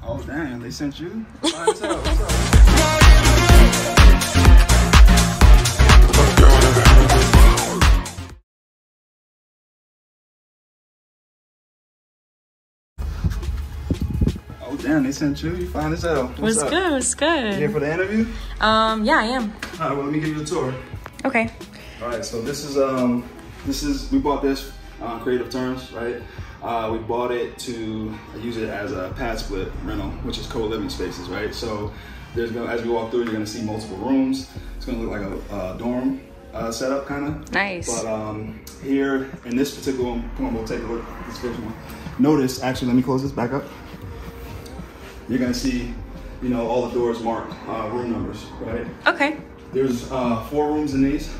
Oh damn, they sent you? What's up? What's up? Oh damn, they sent you? You fine as hell. What's good? What's good? You here for the interview? Yeah, I am. All right, well let me give you a tour. Okay. All right, so this is we bought this on Creative Terms, right? We bought it to use it as a PadSplit rental, which is co-living spaces, right? So there's gonna, as we walk through, you're gonna see multiple rooms. It's gonna look like a dorm setup, kind of. Nice. But here in this particular one, come on, we'll take a look at this first one. Notice, actually, let me close this back up. You're gonna see, you know, all the doors marked room numbers, right? Okay. There's 4 rooms in these.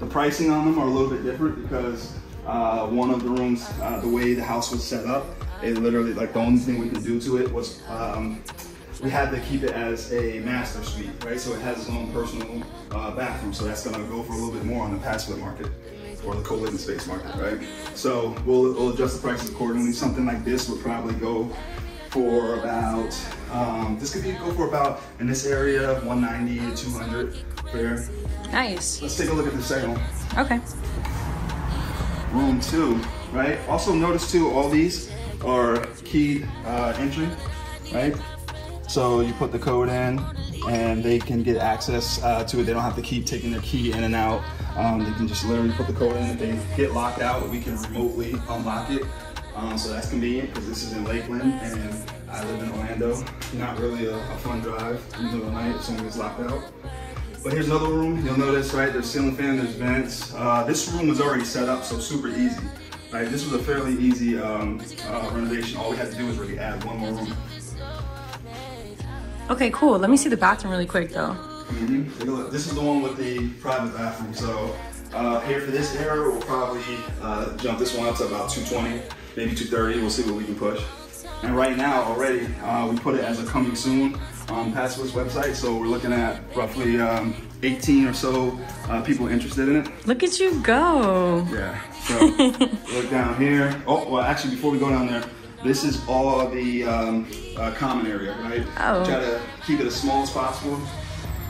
The pricing on them are a little bit different because one of the rooms, the way the house was set up, it literally, like the only thing we could do to it was we had to keep it as a master suite, right? So it has its own personal bathroom. So that's gonna go for a little bit more on the PadSplit market or the co-living space market, right? So we'll adjust the prices accordingly. Something like this would probably go for about, this could go for about, in this area, 190 to 200 there. Nice. Let's take a look at the second one. Okay. Room 2, right? Also notice too, all these are keyed entry, right? So you put the code in and they can get access to it. They don't have to keep taking their key in and out. They can just literally put the code in. If they get locked out, we can remotely unlock it. So that's convenient because this is in Lakeland and I live in Orlando. Not really a fun drive in the middle of the night if someone gets locked out. But here's another room. You'll notice, right, there's ceiling fan, there's vents. This room was already set up, so super easy, right? This was a fairly easy renovation. All we had to do was really add one more room. Okay, cool. Let me see the bathroom really quick though. Mm-hmm. This is the one with the private bathroom. So here for this area, we'll probably jump this one up to about 220, maybe 230. We'll see what we can push. And right now already, we put it as a coming soon on PadSplit's website. So we're looking at roughly 18 or so people interested in it. Look at you go. Yeah, so look down here. Oh, well actually before we go down there, this is all the common area, right? Oh. Try to keep it as small as possible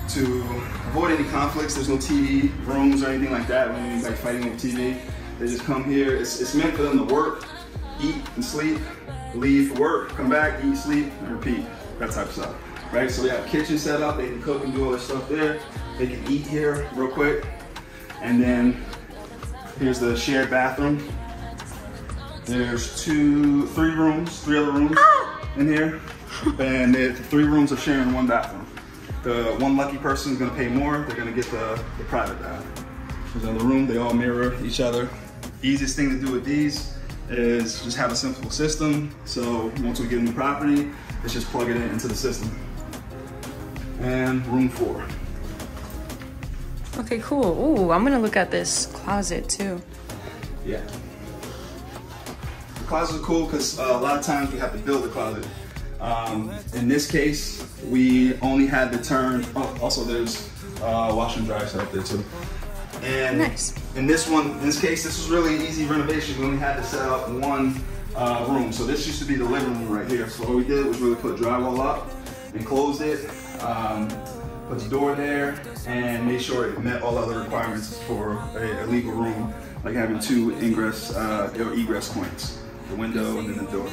to avoid any conflicts. There's no TV rooms or anything like that when you're like fighting over TV. They just come here. It's meant for them to work, eat and sleep, leave for work, come back, eat, sleep, and repeat. That type of stuff, right? So we have a kitchen set up. They can cook and do all their stuff there. They can eat here real quick. And then here's the shared bathroom. There's 3 other rooms in here. And the 3 rooms are sharing 1 bathroom. The one lucky person is gonna pay more. They're gonna get the private bath. There's another room, they all mirror each other. Easiest thing to do with these is just have a simple system. So once we get in the property, let's just plug it into the system. And room 4. Okay, cool. Ooh, I'm gonna look at this closet too. Yeah. The closet is cool because a lot of times we have to build the closet. In this case, we only had to turn, also there's washer and dryer set up there too. And nice. In this case, this was really an easy renovation. We only had to set up 1 room. So this used to be the living room right here. So all we did was really put drywall up and closed it, put the door there, and made sure it met all other requirements for a legal room, like having 2 ingress or egress points, the window and then the door.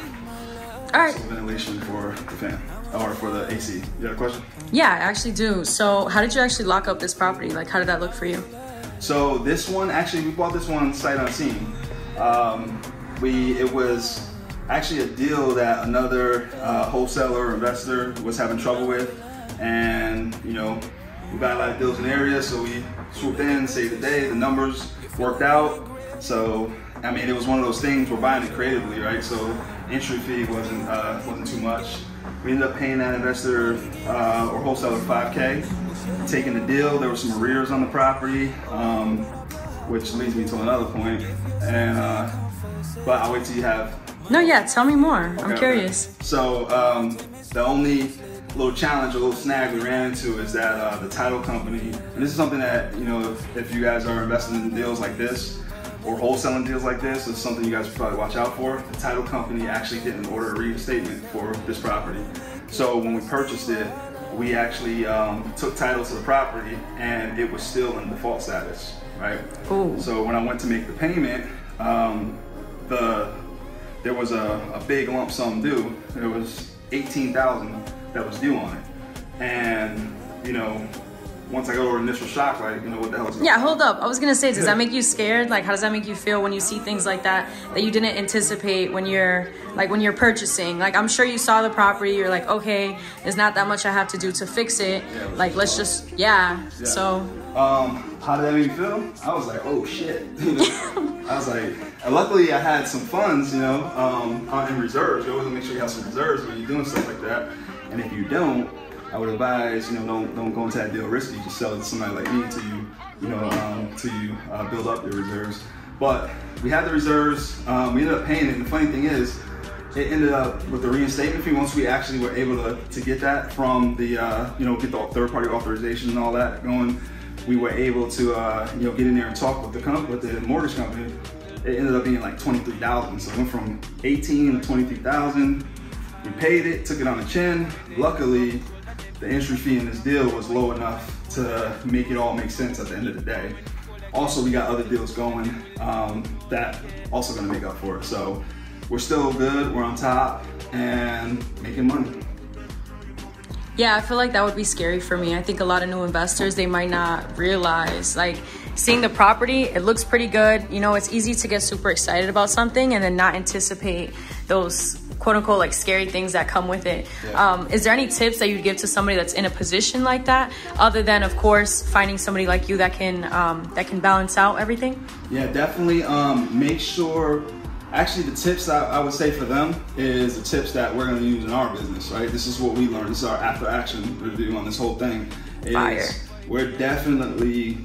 All right. So ventilation for the fan, or for the AC. You got a question? Yeah, I actually do. So how did you actually lock up this property? Like, how did that look for you? So this one, actually, we bought this one sight unseen. It was actually a deal that another wholesaler or investor was having trouble with, and you know, we got a lot of deals in the area, so we swooped in, saved the day. The numbers worked out. So I mean, it was one of those things. We're buying it creatively, right? So entry fee wasn't too much. We ended up paying that investor or wholesaler $5K. Taking the deal, there were some arrears on the property, which leads me to another point. And but I'll wait till you have. No, yeah, tell me more. Okay, I'm curious. Okay. So the only little challenge, a little snag we ran into is that the title company, and this is something that, you know, if you guys are investing in deals like this, or wholesaling deals like this, is something you guys should probably watch out for. The title company actually didn't order a reinstatement for this property. So when we purchased it, we actually took title to the property and it was still in default status, right? Ooh. So when I went to make the payment, there was a big lump sum due. There was $18,000 that was due on it. And, you know, once I got over initial shock, like, you know, what the hell is going on? Yeah, hold up. I was gonna say, does that make you scared? Like, how does that make you feel when you see things like that you didn't anticipate when you're purchasing? Like, I'm sure you saw the property, you're like, okay, there's not that much I have to do to fix it. Yeah, like, let's just, yeah. So. How did that make me feel? I was like, oh shit. You know? I was like, luckily I had some funds, you know, in reserves. You always make sure you have some reserves when you're doing stuff like that. And if you don't, I would advise, you know, don't go into that deal risky. Just sell it to somebody like me until you build up your reserves. But we had the reserves. We ended up paying it. And the funny thing is, it ended up with the reinstatement fee. Once we actually were able to get that from the, you know, get the third-party authorization and all that going, we were able to, you know, get in there and talk with the mortgage company. It ended up being like $23,000. So it went from 18 to 23,000. We paid it, took it on the chin. Luckily, the entry fee in this deal was low enough to make it all make sense at the end of the day. Also, we got other deals going that also gonna make up for it. So we're still good, we're on top and making money. Yeah, I feel like that would be scary for me. I think a lot of new investors, they might not realize, like, seeing the property, it looks pretty good. You know, it's easy to get super excited about something and then not anticipate those quote unquote like scary things that come with it. Yeah. Is there any tips that you'd give to somebody that's in a position like that, other than of course finding somebody like you that can balance out everything? Yeah, definitely. Make sure, actually the tips I would say for them is the tips that we're going to use in our business, right? This is what we learned. This is our after action review on this whole thing. Fire. We're definitely,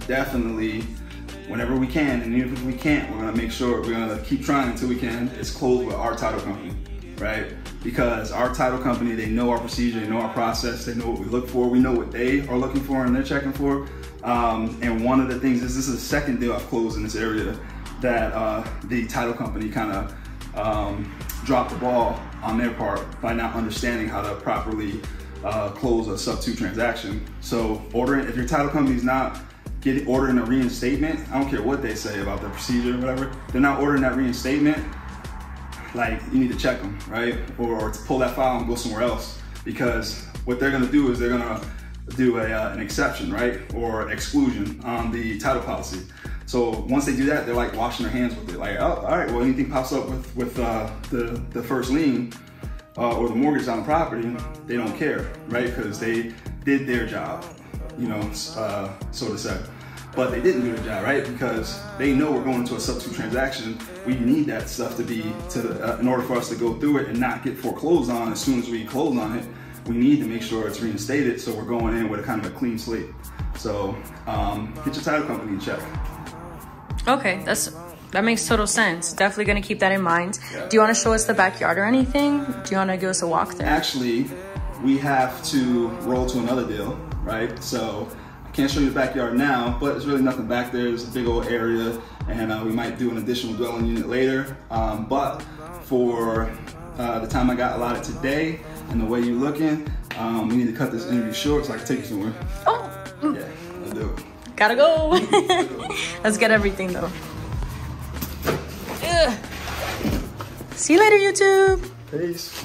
whenever we can, and even if we can't, we're going to make sure, we're going to keep trying until we can, is close with our title company, right? Because our title company, they know our procedure, they know our process, they know what we look for, we know what they are looking for and they're checking for. And one of the things is, this is the second deal I've closed in this area that the title company kind of dropped the ball on their part by not understanding how to properly close a sub-2 transaction. So if your title company's not ordering a reinstatement, I don't care what they say about the procedure or whatever, they're not ordering that reinstatement, like, you need to check them, right? Or to pull that file and go somewhere else, because what they're gonna do is they're gonna do an exception, right? Or exclusion on the title policy. So once they do that, they're like washing their hands with it. Like, oh, all right, well, anything pops up with the first lien or the mortgage on the property, they don't care, right? Because they did their job, you know, so to say. But they didn't do their job, right? Because they know we're going into a sub-2 transaction. We need that stuff to be, in order for us to go through it and not get foreclosed on as soon as we close on it. We need to make sure it's reinstated, so we're going in with a kind of a clean slate. So get your title company in check. Okay, that makes total sense. Definitely gonna keep that in mind. Yeah. Do you wanna show us the backyard or anything? Do you wanna give us a walkthrough? Actually, we have to roll to another deal, right? So I can't show you the backyard now, but there's really nothing back there. It's a big old area, and we might do an additional dwelling unit later. But for the time I got allotted today and the way you're looking, we need to cut this interview short so I can take you somewhere. Oh! Yeah, let's do it. Gotta go. Let's get everything though. Ugh. See you later, YouTube. Peace.